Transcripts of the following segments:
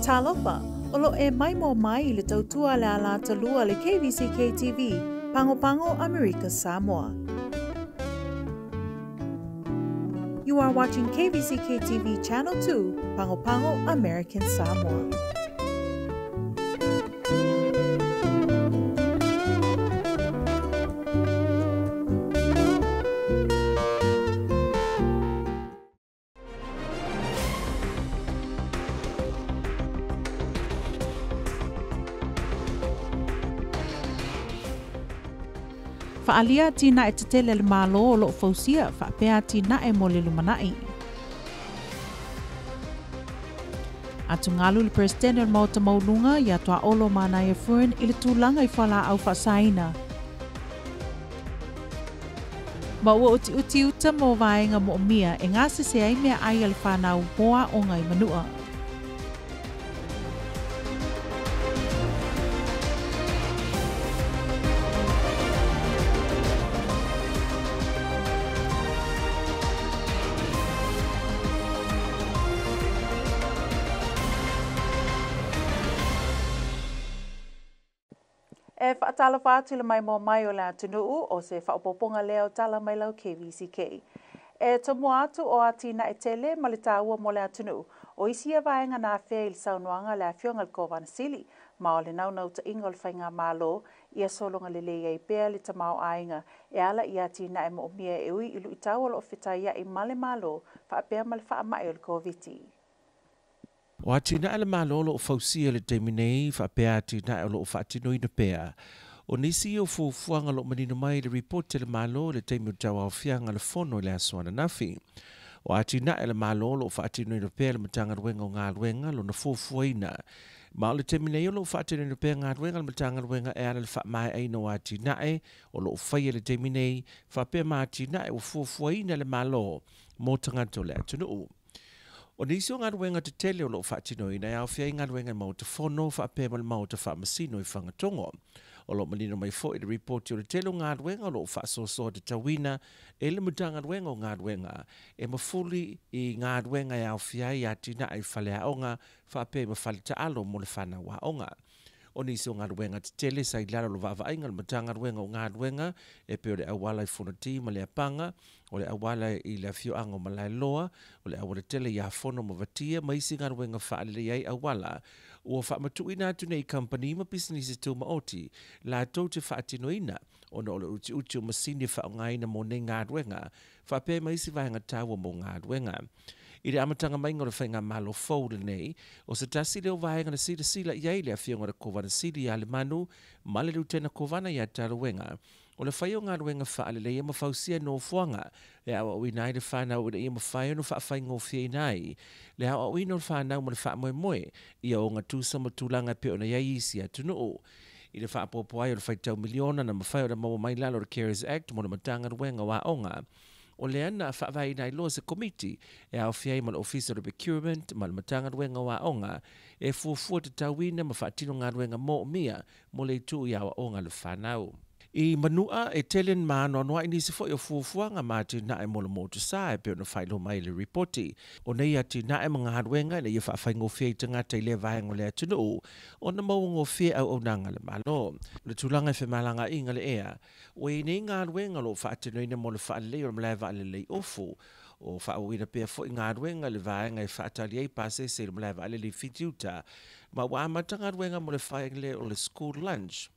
Talofa, olo e mai mo mai le tautua le ala talua le KVCK TV, Pango Pango, America, Samoa. You are watching KVCK TV Channel 2, Pango Pango, American Samoa. Faalia tina e tetele le malo o lo fausia faapea tina e mo le lumanai. Atu ngalu le presidente o mauta maulunga ia toa olo mana e furen i le tūlanga i whala au whaasaina. Ma ua uti uta mo vaenga mo mia e ngase se ai mea ai al whanau moa o ngai manua. E whaatala whaatila mai mo mai o la tunuu o se whaopoponga leo tala mai lau KVCK. E tomo atu o atina e tele ma le tāua mo la tunuu. O isia vaenga nā whea il saunuanga le awhionga le kovana sili. Ma o le naunau ta inga o le whainga malo ia solonga le leia i pēa le tamau ainga. E ala i atina e mo mia e ui ilu i tāua lo whitai ia i male malo whaapea ma le whaamai o le koviti. O atina ele malolo o fausia le teminei whapea atina e lo o whaatino ina pea. O nisi o fuanga lo manino mai le report le malo le teimi o tawa o fianga le fono le aswana nafi. O atina ele malolo o whaatino ina pea le matanga ruenga o ngā ruenga lo na fuaina. Ma o le teminei o lo o whaatino ina pea ngā ruenga le matanga ruenga e ana le whaamai aina o atina e o lo o whaia le teminei whapea ma atina e o fuaina le malo mo tangato le atunu. O nisi o ngā ruenga te tele o lo whaatino ina e au whiai ngā ruenga mau te whono whaapea ma le mau te whaamasino i whangatongo. O lo manino mai fo i le report o le tele o ngā ruenga o lo whaasosoa te tawina e le mutanga ruenga o ngā ruenga e mafuli i ngā ruenga e au whiai atina ai whalea onga whaapea ma whale ta alo mo le whana wa onga. O nisi o ngā ruenga te tele sa i lara lo whaavainga le mutanga ruenga o ngā ruenga e peo le awala i whonati ma le apanga o le awala i le awhio ango ma lai loa o le awala tele i a whono ma vatia ma isi ngā ruenga whaale ai awala ua whaamatuina atu nei company ma business tu ma oti la tau te whaatinoina o na ole uti o masini whaongaina mo nei ngā ruenga whapea ma isi vaenga tawa mo ngā ruenga. I re amatanga mai ngore whainga malo fōre nei, o se tasi leo vaenga na sila iai le a whionga ra kovana siri a le manu, ma le lutena kovana i a taruenga. O le whaio ngā ruenga whaale le ia mawhausia no fuanga, le awa ui nai le whanau i ia mawhaio no whaafai ngofia i nai, le awa ui no whanau ma le wha moe moe, ia o ngā tūsa ma tūlanga pe o na iai isi a tunuu. I le whaapopo ai o le whaitau miliona na mawhaio na mawa mai lalo le Carers Act mo na matanga ruenga wa onga. O le ana whaavai nai loa se komiti e au whiai ma le Officer of Procurement ma le matanga ruenga wa onga e fuafua te tauina ma whaatino ngā ruenga mo mia mo le tu i awa onga le whanau. I manua e telen maano noa i nisi fo i o fuafuanga ma ati na e mola motu sa e peo na whailo mai le reporti. O nei ati na e mga haruenga le i whaafai ngofia i tangata i le vahengo le atunu o na mau ngofia au nanga le malo. Le tulanga e whemalanga inga le ea. O i nei ngā haruenga lo whaatino ina mo le whaale o mlai vale le ofu. O whaawina pia fo i ngā haruenga le vahenga i whaatali ei pase se le mlai vale le fitiuta. Ma waamata ngā haruenga mo le whaengle o le school lunch.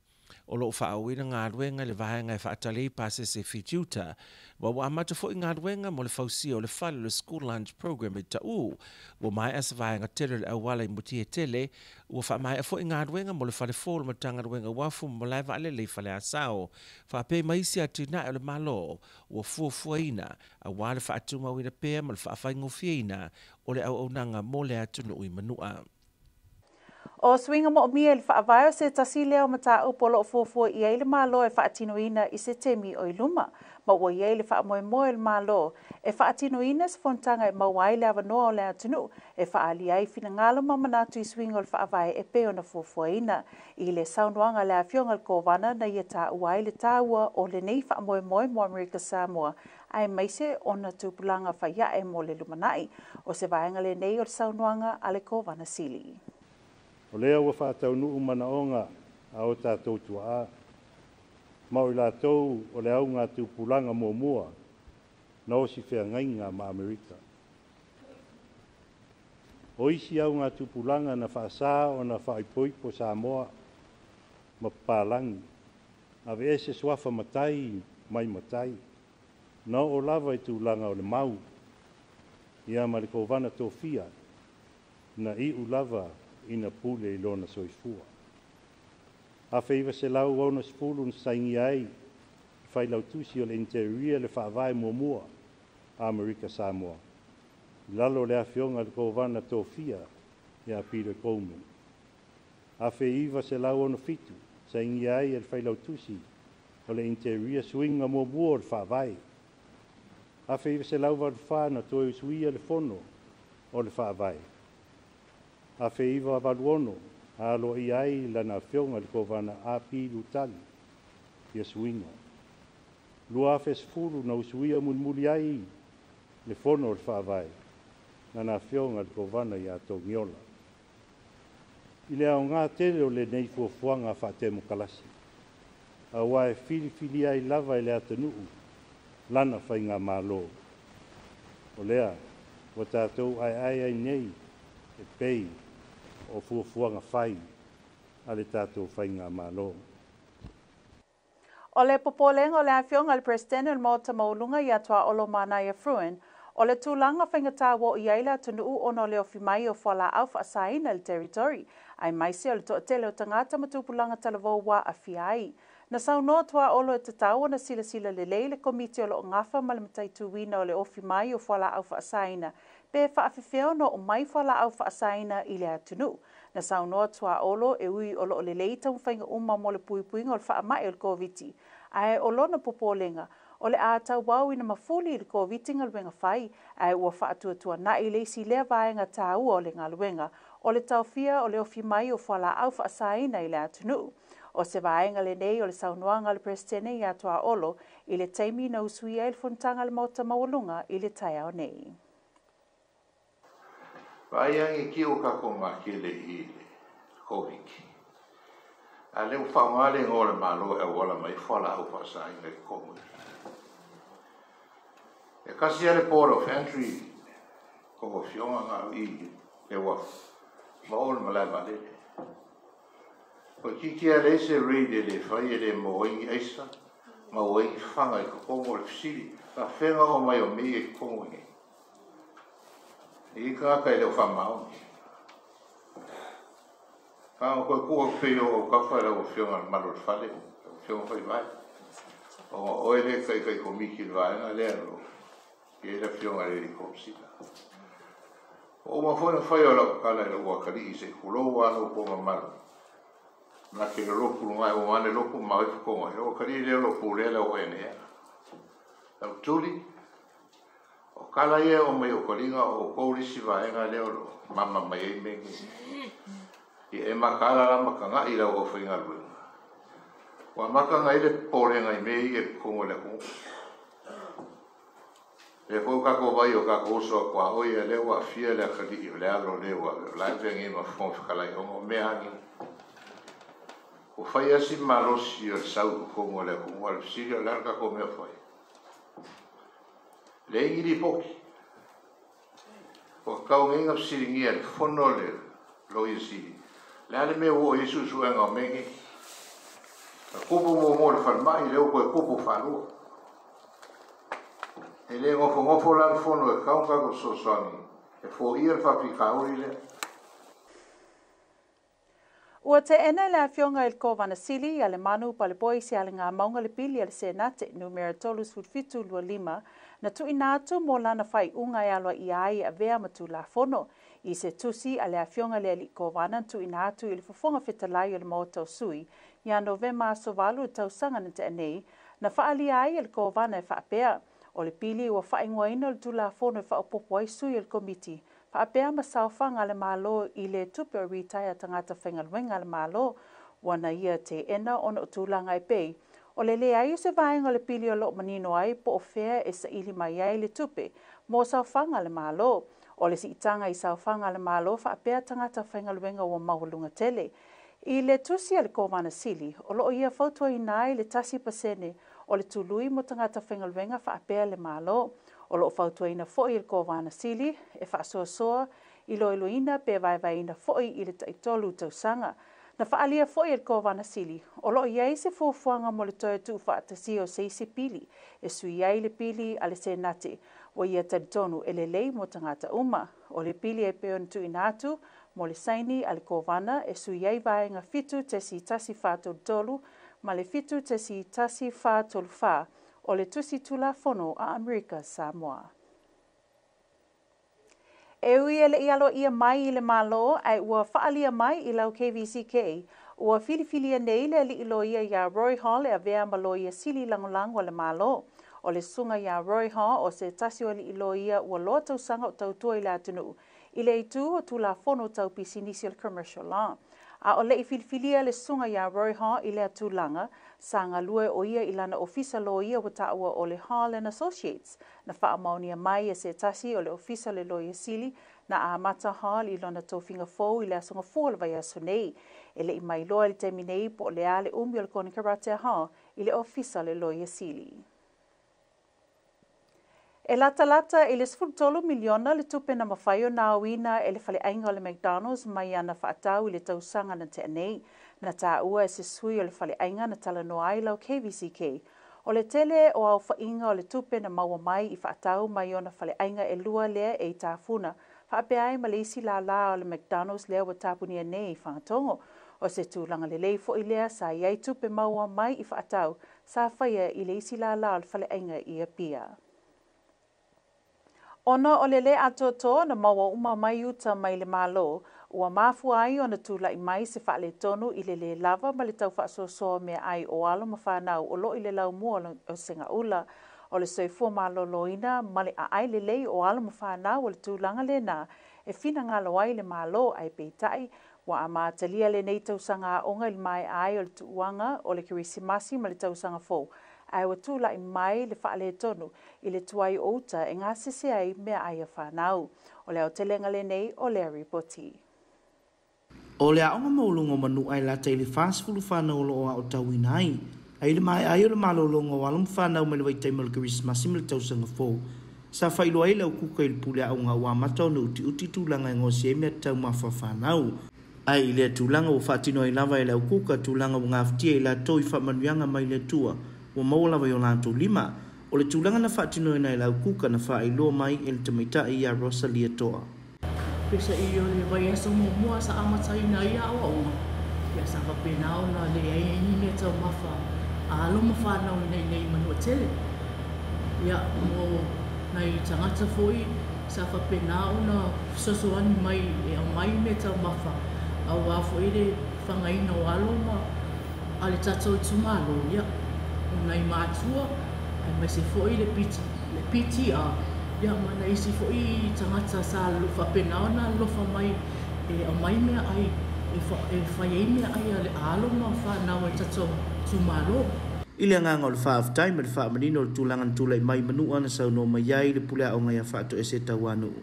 O lo whaawina ngā ruenga le vahenga e whaatalei pase se fitiuta. Wa amata fo i ngā ruenga mo le fausia o le whale le school lunch program i tau. Wa mai asa vahenga tele le awala i muti e tele. Wa wha mai a fo i ngā ruenga mo le whale fōle matanga ruenga wafu mo lai vale le whale asao. Whape maisi ati na e le malo. Wa fuafuaina. A wale whaatunga wina pēr mo le whaafai fiena o le au nanga mo le atunu i manua. O swinga mo mia le whaavaio se tasi leo mata upolo o fuafua i eile malo e whaatinoina i se temi o iluma. Ma ua i eile whaamoe moe le malo e whaatinoina se fontanga e mawai le avanoa o le atunu e whaali ai fina ngalo mamanatu i swinga o le whaavaio e peo na fuafua ina. I le saunuanga le awhionga le kovana na ia ta uai le taua o le nei whaamoe moe mo Amerika Samoa. Ai maise ona tupulanga whaia e mo le lumanai o se vaenga le nei o le saunuanga a le kovana sili. O lea ua whaataunuu manaonga a o tātou tua a. Mau I lātou o le au ngā tūpulanga mua na o si whea ngainga ma Amerika. O isi au ngā tūpulanga na whaasā o na whaipoipo Samoa ma Pālangi. A ve ese swafa matai mai matai. Na o lava I tūlanga o le mau. Ia ma le kovana tōwhia na I lava ina pule I lona soifua. A whaiva se lau au na spulu na saingi ai whai lau tusi o le interior le whaavai mua a Amerika Samoa. Lalo le awhionga le kovana tōwhia ia Peter Coleman. A whaiva se lau au na fitu saingi ai le whai lau tusi o le interior swinga mua o le whaavai. A whaiva se lau wadu whana toi usuia le fono o le whaavai. A whaiva wadu ono a lo I ai lana whionga le kovana a pilu tali ia swinga. Lua awhes furu na usuia munmuli ai le fono o le whaavai lana whionga le kovana ia tau ngiola. I le au ngā tere o le nei fuafuanga whaatemo kalasi. A wae fili ai lava I le atanuu lana whai ngā mālo. O lea, wa tātou ai nei e pei o fuafuanga whai a le tātou whai ngā mālo. O le popolenga o le awhionga le presidente o Mota Maulunga I atua olo mana I fruen, o le tūlanga whaingata wo I aila tunuu ono le ofi mai o whala au whaasaina le territory, ai maise o le toatele o tangata matupulanga talavou wa a fiai. Na saunoa tua olo e tatau na sila le komiti o lo ngafa ma le mataituina o le ofi mai o whala au whaasaina, pe whaafefeo no o mai whala au whaasaina I le atunu. Na saunoa tua olo e ui o lo lelei tamu whainga uma mo le puipuinga o le whaamai o le COVID. Ai o lona popolenga, o le ātau wau ina mafuli I le COVID ngaluenga whai, ai ua whaatua na I le si lea vaenga tāua o le ngaluenga, o le taufia o le ofi mai o whala au whaasaina I le atunu. O se vaenga le nei o le saunoanga le presidente I atua olo, I le taimi na usui ai le fontanga le Mota Maulunga I le tai au nei. Vaiangi ki o kako makele I le Kvzk. A leo whaamale ngore malo e wala mai whala au whasai le komu. E kasi ale port of entry ko fionga ngā I le waf. Maol malai malele. Ko kiki a leise reide le whai e le moingi eisa, ma oingi whanga I kakongo le fisiri, ka whenga o mai o mei e kongo nge. I ka kai leo whamao. Ka o koe kua peo o kawhai lau o whionga malo le whale, whionga whai vai. O oe le kai ko miki le vai nga lea lo, ki e le whionga le li kopsika. O ma whona whai o lau kala I lau wakari I se kulo wano ko ma malo. Na ke le lopu ngai o ane lopu mai ko ngai o kari le lopu le la o ene au tuli o kala ia o mai o kolinga o kouri si vaenga le o mama mai me I e makala la makanga I la o whainga luenga wa makanga I le porenga I mei e kongo le kongo e ko kako vai o kako oso kwa hoi e le wa fia le kali I le alo le wa la vengi ma fon kala I o me hangi o fai asi malosi o sau kongo le kongo al siri o larga ko me fai le ingi di poki o kau ngenga siri ngia le fono le lo isi le ale me o Yesu suenga o mengi a kupu mo le falmai le o koe kupu falua e le ngofo la le fono e kau kako sosoani e fo ia le fapi kauri le Ua te ena le awhionga I le kovana sili, a le manu pa le boisi a le ngā maunga le pili a le senate, numero tolus futfitu lua lima, na tu inatu mo lana whai unga e aloa I ai a vea matu la fono. I se tusi a le awhionga le li kovana tu inatu I le fofonga whetalai o le mōtau sui, ia novema so valu tausanga na te anei, na whaali ai a le kovana e whaapea, o le pili ua whaingoa ina le tu la fono e whaapopo ai sui a le komiti. Paapea masauwhanga le malo I le tupe o ritaya tangata whengaluenga le malo, wana ia te ena ona utulanga I pei. O le ai se vaenga le pili o lo manino ai po o fea e sa ili mai ai le tupe, mo sauwhanga le malo. O le siitanga I saufanga le malo whaapea tangata whaingaluenga ua mawalunga tele. I le tusi le kovana sili, o loo ia fautua I nai le tasi pasene o le tului mo tangata whaingaluenga whaapea le malo. O loo fautua ina foi le kovana sili, e whaasoasoa I loiloina pe vaivaina foi I le taitolu tausanga. Na whaalia foi le kovana sili, o loo iai se fuafuanga mo le toe tu whaatasi o seisi pili, e sui iai le pili a le senate, o ia talitonu e le lei mo tangata uma, o le pili e peon tu inatu, mo le saini a le kovana, e sui iai vaenga fitu te si tasi whātolu tolu, ma le fitu te si tasi whātolu whā, o le tusi tula fono a Amerika Samoa. E ui ele I alo ia mai I le malo, ai ua whaalia mai I lau KVCK, ua filifilia nei le li ilo ia ia Roy Hall e a vea malo ia sili langolango le malo. O le sunga ia Roy Hall o se tasi o li ilo ia ua loa tausanga o tautua I la tunu. I le itu o tula fono tau pisinisi o le commercial law. A o le I filifilia le sunga ia Roy Hall I le atulanga, sa ngalue o ia I lana ofisa lo ia wataua o le Hall and Associates. Na whaamaunia mai e se tasi o le ofisa le loia sili na a mata Hall I lona tōwhinga fōu I le asonga fōu le vai aso nei. E le I mai loa le temi nei po le ale umi o le koni karatea Hall I le ofisa le loia sili. E lata I le 13 miliona le tupe na mawhaio na awina e le whale ainga o le McDonald's mai ana whaatau I le tausanga na te anei. Na tā ua e se sui o le whale ainga na tala no ai lau KVCK. O le tele o au whainga o le tupe na maua mai I whaatau mai o na whale ainga e lua lea e I tāwhuna. Whaapea ai malisi la o le McDonald's lea wa tāpunia nei I whangatongo. O se tūlanga le lei fo I lea sa iai tupe maua mai I whaatau sa whaia I le isi la o le whale ainga I a pia. Ona o le le atoto na maua uma mai uta mai le malo, ua mafu ai ona tula I mai se whaale tonu I le lava ma le tau whaasosoa mea ai o alo ma whanau o lo I le lau mua o senga ula. O le soifua malo loina ma le ai le lei o alo ma whanau o le tūlanga le na e fina ngalo ai le malo ai peitai, wa ama talia le nei tausanga onga I mai ai o le tuuanga o le kirisimasi ma le tausanga fōu. Ai wa tula I mai le whaale tonu I le tuai outa e ngā sese ai mea ai a whanau. O le au telenga le nei o le ripoti. O le aonga maulunga manu ai la te le whaasfulu whanau lo o tauina ai. Ai le mai ai o le malolonga o alum whanau me le waitai mal Christmas I le tausanga fōu. Sa whailo ai lau kuka I le pule aonga wa matonu uti tūlanga ngosi e mea tau mawha whanau. Ai le tūlanga o whatino I lava I lau kuka tūlanga o ngāwhtia I la toi whamanuanga mai le tua. O maula vai o lanto lima, o le tūlanga na whaatino I lau kuka na whaailoa mai e le tamaita I a Rosalia toa. Pesa I o le vai aso mua sa amatai na ia o aunga. Ia sa whapena o na le aini me tau mawha. A alo mawhanau nei manua tele. Ia mo nei tangata foi sa whapena o na sosoani mai e au mai me tau mawha. A wafo I le whangaina o alo ma a le tatou tumalo. Ia. Nai mātua, ai mai se foi le piti a ia mana isi foi tangata sa lufa penaona lofa mai e a mai mea ai e whai mea ai ale alo ma whanau e tato tumaro. I le nganga o le whaaftai me le whaamanino le tūlangan tūlai mai manu ana sau no mai ai le pule aonga ia whaato e se tau anu.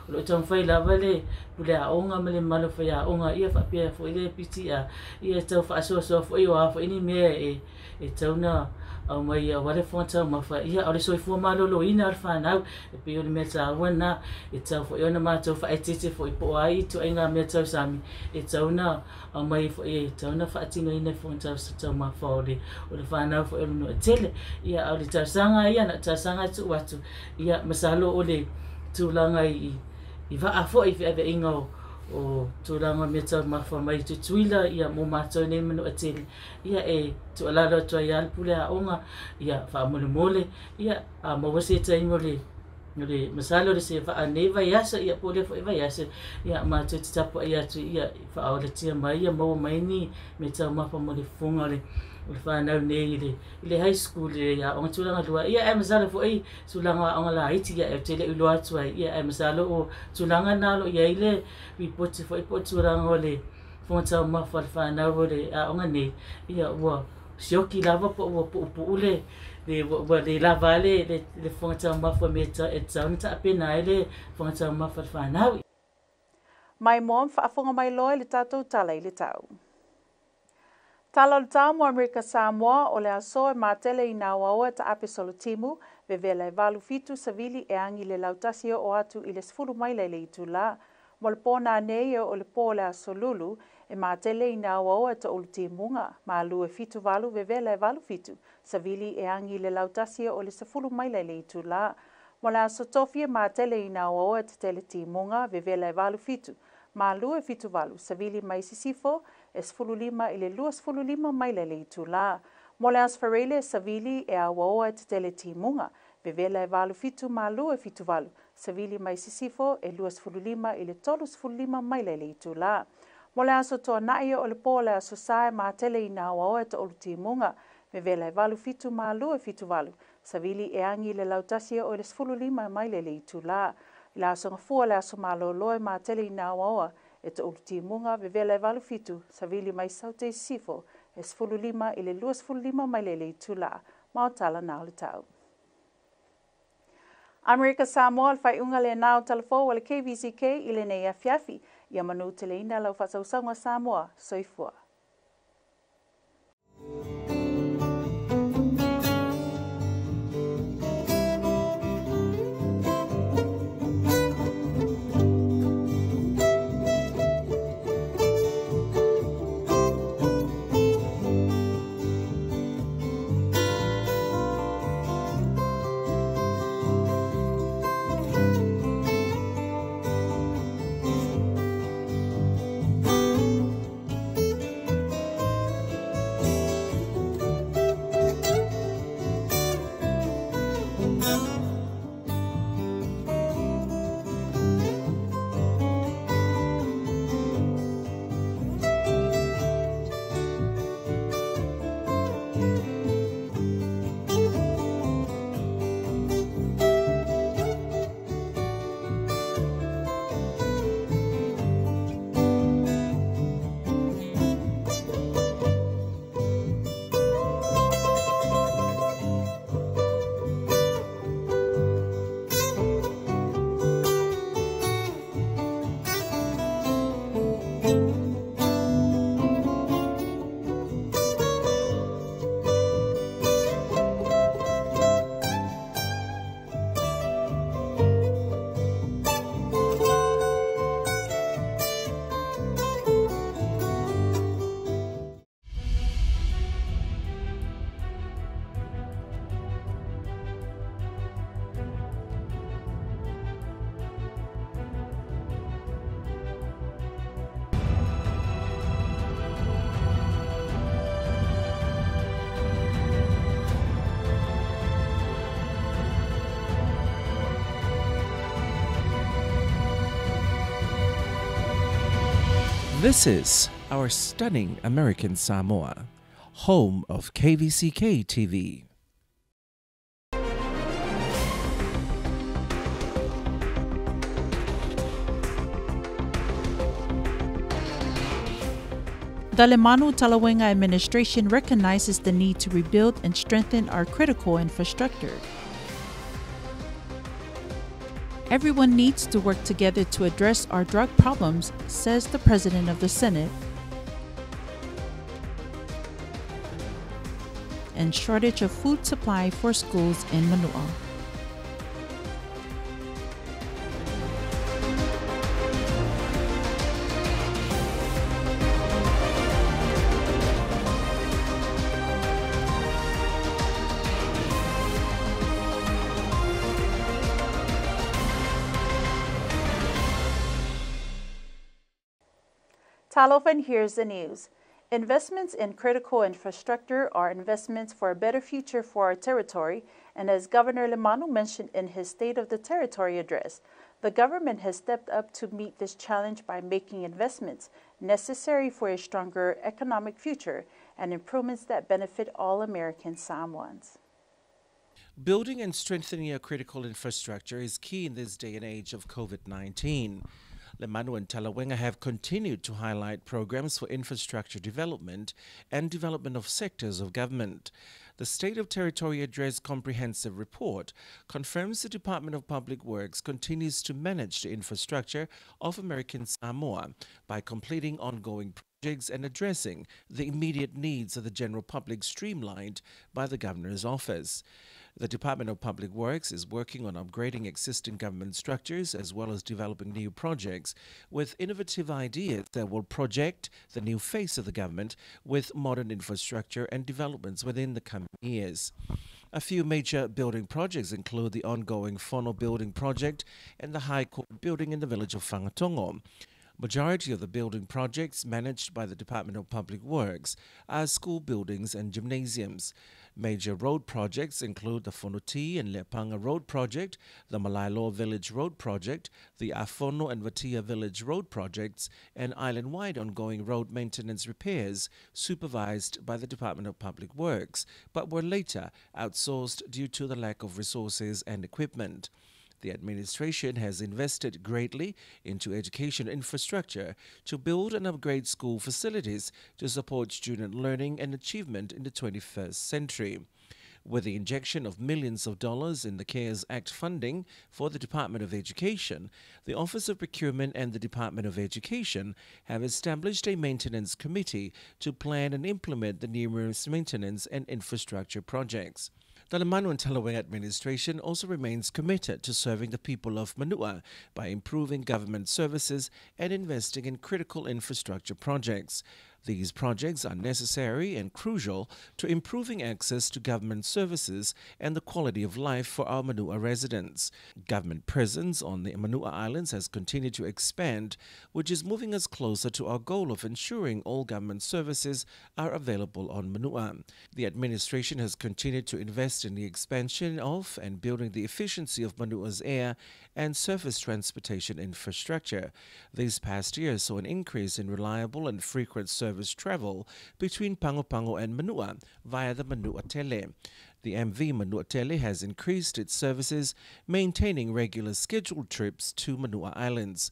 Lo tau whai lava le pule aonga me le malo whai aonga ia whapea foi le piti a ia tau whaasoa foi o a whai ni mea e tauna au mai a wale fonta mawha ia au le soifua malolo ina al whanau e pe o le mea ta wana e tau fo iona mātou wha e tete fo I po ai tu ai ngā mea tau sami e tauna au mai fo e tauna wha atino ina fonta sa tau mawha o le whanau fo iona no tele ia au le tausanga ia na tausanga tu watu ia masalo o le tūlanga I wa a fo I whia inga o tūranga me tau mawha mai tu tuila ia mō mātou nei manu a tele. Ia e tu alaro tua ia alpule a onga ia wha mole ia a mawase tai mole masalo le se wha nei vai asa ia pole fo vai asa ia mātou te tapu ia tu ia wha aole tia mai ia maua mai ni me tau mawha mole funga le whanau nei le high school ia o tūranga lua ia e masalo fo ei tūranga o la iti ia e tele I loa tua ia e masalo o tūranga nalo ia ile ripoti fo I po tūranga o le fonta mawha whanau o le a onga nei ia ua sioki lava po ule le lava le fonga mafa me e tau ta pena ele fonga mafa whanau. Mai mom whaafonga mai loa le tātou tala i le tau. Tala le tau mo Amerika Samoa o le aso e mātele i nā waua ta ape solo timu ve vela e valu fitu savili e angi le lautasio o atu i le sfulu mai le i tu la. Mo le pōna nei o le pō le aso lulu e mātele i nā waua ta ulu timunga ma lu e fitu valu ve vela e valu fitu savili e angi le lautasio o le sfulu mai le i tu la. Mo le aso tofi e mātele i nā waua ta tele timunga ve vela e valu fitu ma lu e fitu valu savili mai sisifo e sfululima i le lua sfululima mai le i tu la. Mo le asfarele savili e a waoa e te tele timunga, vevela e valu fitu ma lua e fitu valu, savili mai sisifo e lua sfululima i le tolu sfululima mai le i tu la. Mo le aso toa naia o le po le aso sae ma tele i na waoa e te olu timunga, vevela e valu fitu ma lua e fitu valu, savili e angi le lautasia o le sfululima mai le i tu la. I la aso ngafua le aso maloloe ma tele i na waoa, e te ulti munga vevela e valu fitu, savili mai saute sifo, e sfululima i le lua sfululima mai le tula, mao tala nao le tau. Amerika Samoa le fai unga le nao talafo wale KVZK i le nei a fiafi, ia manu te le ina lau whasausanga Samoa, soifua. This is our stunning American Samoa, home of KVCK TV. The Lemanu Talawenga administration recognizes the need to rebuild and strengthen our critical infrastructure. Everyone needs to work together to address our drug problems, says the President of the Senate. And shortage of food supply for schools in Manua. Talofen, here's the news. Investments in critical infrastructure are investments for a better future for our territory, and as Governor Lemanu mentioned in his State of the Territory address, the government has stepped up to meet this challenge by making investments necessary for a stronger economic future and improvements that benefit all American Samoans. Building and strengthening our critical infrastructure is key in this day and age of COVID-19. Lemanu and Talawenga have continued to highlight programs for infrastructure development and development of sectors of government. The State of Territory Address Comprehensive Report confirms the Department of Public Works continues to manage the infrastructure of American Samoa by completing ongoing projects and addressing the immediate needs of the general public streamlined by the Governor's office. The Department of Public Works is working on upgrading existing government structures as well as developing new projects with innovative ideas that will project the new face of the government with modern infrastructure and developments within the coming years. A few major building projects include the ongoing Fono Building Project and the High Court Building in the village of Whangatongo. Majority of the building projects managed by the Department of Public Works are school buildings and gymnasiums. Major road projects include the Fonuti and Lepanga Road Project, the Malailo Village Road Project, the Afono and Vatia Village Road Projects, and island-wide ongoing road maintenance repairs supervised by the Department of Public Works, but were later outsourced due to the lack of resources and equipment. The administration has invested greatly into education infrastructure to build and upgrade school facilities to support student learning and achievement in the 21st century. With the injection of millions of dollars in the CARES Act funding for the Department of Education, the Office of Procurement and the Department of Education have established a maintenance committee to plan and implement the numerous maintenance and infrastructure projects. The Lemanu and Talawenga administration also remains committed to serving the people of Manua by improving government services and investing in critical infrastructure projects. These projects are necessary and crucial to improving access to government services and the quality of life for our Manua residents. Government presence on the Manua Islands has continued to expand, which is moving us closer to our goal of ensuring all government services are available on Manua. The administration has continued to invest in the expansion of and building the efficiency of Manua's air and surface transportation infrastructure. These past years saw an increase in reliable and frequent service travel between Pago Pago and Manua via the Manua Tele. The MV Manua Tele has increased its services, maintaining regular scheduled trips to Manua Islands.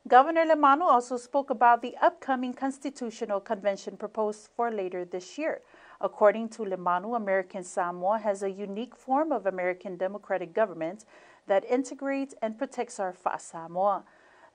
Governor Lemanu also spoke about the upcoming constitutional convention proposed for later this year. According to Lemanu, American Samoa has a unique form of American democratic government that integrates and protects our Fa'asamoa.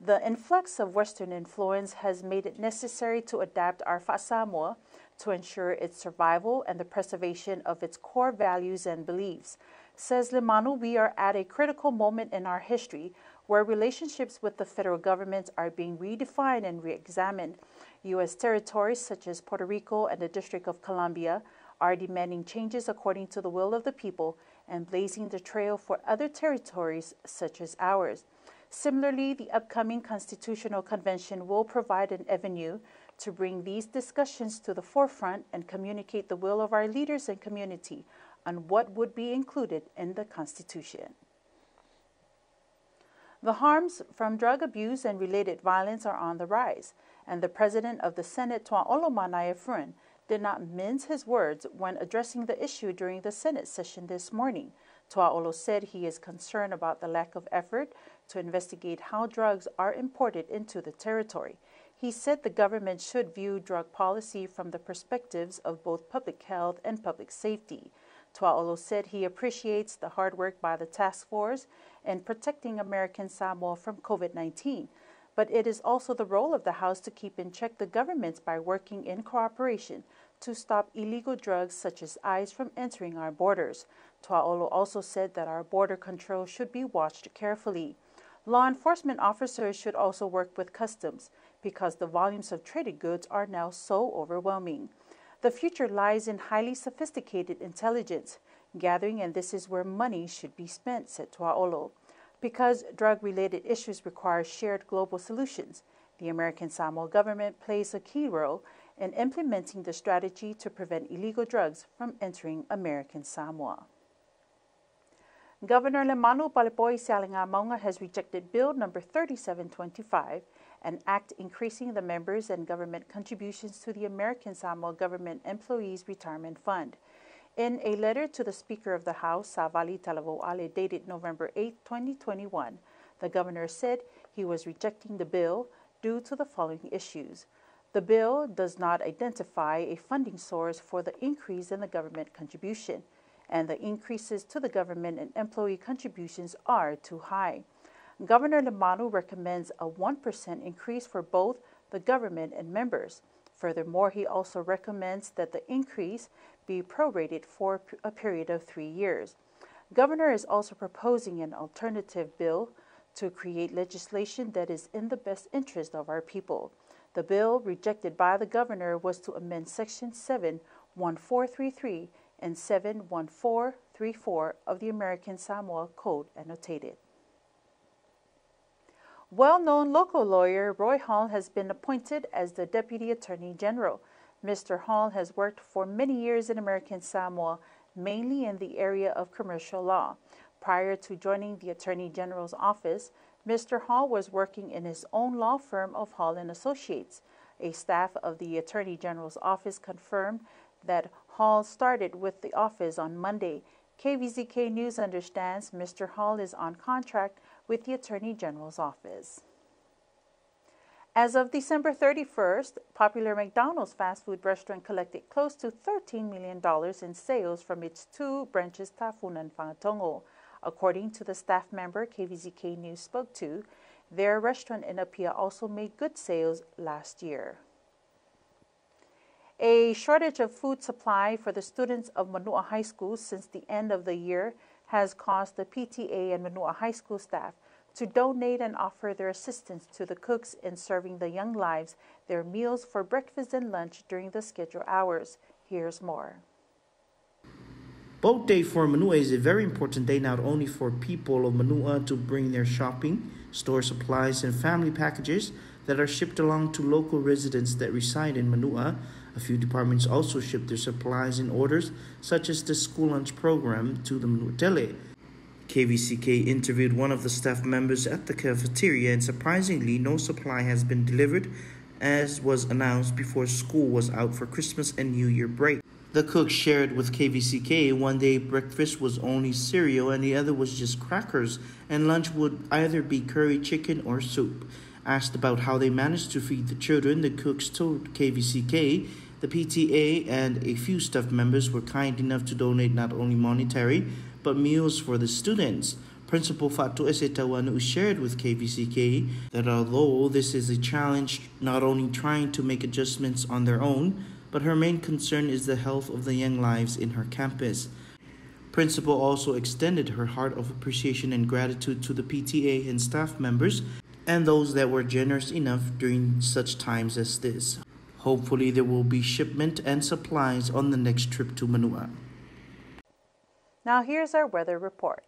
The influx of Western influence has made it necessary to adapt our Fa'asamoa to ensure its survival and the preservation of its core values and beliefs. Says Lemanu, we are at a critical moment in our history where relationships with the federal government are being redefined and re-examined. U.S. territories such as Puerto Rico and the District of Columbia are demanding changes according to the will of the people and blazing the trail for other territories such as ours. Similarly, the upcoming Constitutional Convention will provide an avenue to bring these discussions to the forefront and communicate the will of our leaders and community on what would be included in the Constitution. The harms from drug abuse and related violence are on the rise, and the President of the Senate, Tua'olo Manayefrun, did not mince his words when addressing the issue during the Senate session this morning. Tua'olo said he is concerned about the lack of effort to investigate how drugs are imported into the territory. He said the government should view drug policy from the perspectives of both public health and public safety. Tua'olo said he appreciates the hard work by the task force in protecting American Samoa from COVID-19, but it is also the role of the House to keep in check the government by working in cooperation to stop illegal drugs such as ice from entering our borders. Tua'olo also said that our border control should be watched carefully. Law enforcement officers should also work with customs because the volumes of traded goods are now so overwhelming. The future lies in highly sophisticated intelligence gathering, and this is where money should be spent, said Tua'olo. Because drug-related issues require shared global solutions, the American Samoa government plays a key role in implementing the strategy to prevent illegal drugs from entering American Samoa. Governor Lemanu Palepoi Sialinga Maunga has rejected Bill number 3725, an act increasing the members and government contributions to the American Samoa Government Employees Retirement Fund. In a letter to the Speaker of the House, Savali Talavo'ale, dated November 8, 2021, the governor said he was rejecting the bill due to the following issues. The bill does not identify a funding source for the increase in the government contribution, and the increases to the government and employee contributions are too high. Governor Lemanu recommends a 1% increase for both the government and members. Furthermore, he also recommends that the increase be prorated for a period of 3 years. Governor is also proposing an alternative bill to create legislation that is in the best interest of our people. The bill rejected by the governor was to amend Section 71433 and 71434 of the American Samoa Code annotated. Well-known local lawyer Roy Hall has been appointed as the Deputy Attorney General. Mr. Hall has worked for many years in American Samoa, mainly in the area of commercial law. Prior to joining the Attorney General's office, Mr. Hall was working in his own law firm of Hall & Associates. A staff of the Attorney General's office confirmed that Hall started with the office on Monday. KVZK News understands Mr. Hall is on contract with the Attorney General's office. As of December 31st, popular McDonald's fast food restaurant collected close to $13 million in sales from its 2 branches, Tafuna and Whangatongo. According to the staff member KVZK News spoke to, their restaurant in Apia also made good sales last year. A shortage of food supply for the students of Manua High School since the end of the year has caused the PTA and Manua High School staff to donate and offer their assistance to the cooks in serving the young lives their meals for breakfast and lunch during the scheduled hours. Here's more. Boat Day for Manua is a very important day not only for people of Manua to bring their shopping, store supplies, and family packages that are shipped along to local residents that reside in Manua. A few departments also ship their supplies and orders, such as the school lunch program, to the Manua Tele. KVCK interviewed one of the staff members at the cafeteria, and surprisingly, no supply has been delivered, as was announced before school was out for Christmas and New Year break. The cook shared with KVCK one day breakfast was only cereal and the other was just crackers, and lunch would either be curry chicken or soup. Asked about how they managed to feed the children, the cooks told KVCK the PTA and a few staff members were kind enough to donate not only monetary, but meals for the students. Principal Fatu Esetawanu shared with KVCK that although this is a challenge, not only trying to make adjustments on their own, but her main concern is the health of the young lives in her campus. Principal also extended her heart of appreciation and gratitude to the PTA and staff members and those that were generous enough during such times as this. Hopefully there will be shipment and supplies on the next trip to Manua. Now here's our weather report.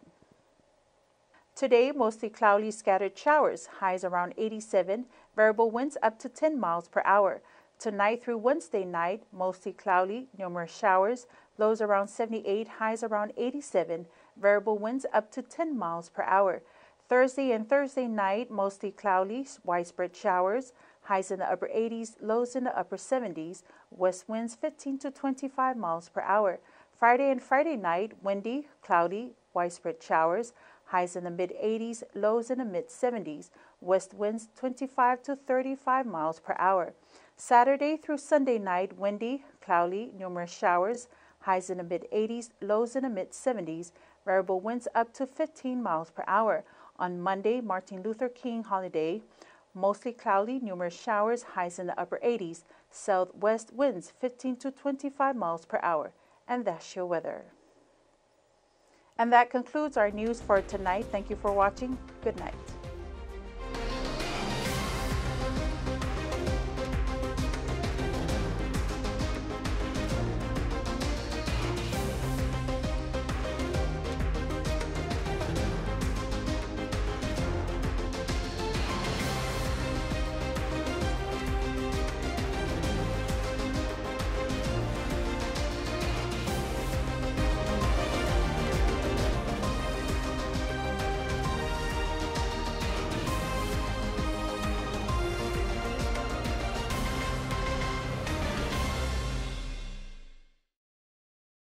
Today, mostly cloudy, scattered showers, highs around 87, variable winds up to 10 miles per hour. Tonight through Wednesday night, mostly cloudy, numerous showers, lows around 78, highs around 87, variable winds up to 10 miles per hour. Thursday and Thursday night, mostly cloudy, widespread showers, highs in the upper 80s, lows in the upper 70s, west winds 15 to 25 miles per hour. Friday and Friday night, windy, cloudy, widespread showers, highs in the mid-80s, lows in the mid-70s, west winds 25 to 35 miles per hour. Saturday through Sunday night, windy, cloudy, numerous showers, highs in the mid-80s, lows in the mid-70s, variable winds up to 15 miles per hour. On Monday, Martin Luther King holiday, mostly cloudy, numerous showers, highs in the upper 80s, southwest winds 15 to 25 miles per hour. And that's your weather. And that concludes our news for tonight. Thank you for watching. Good night.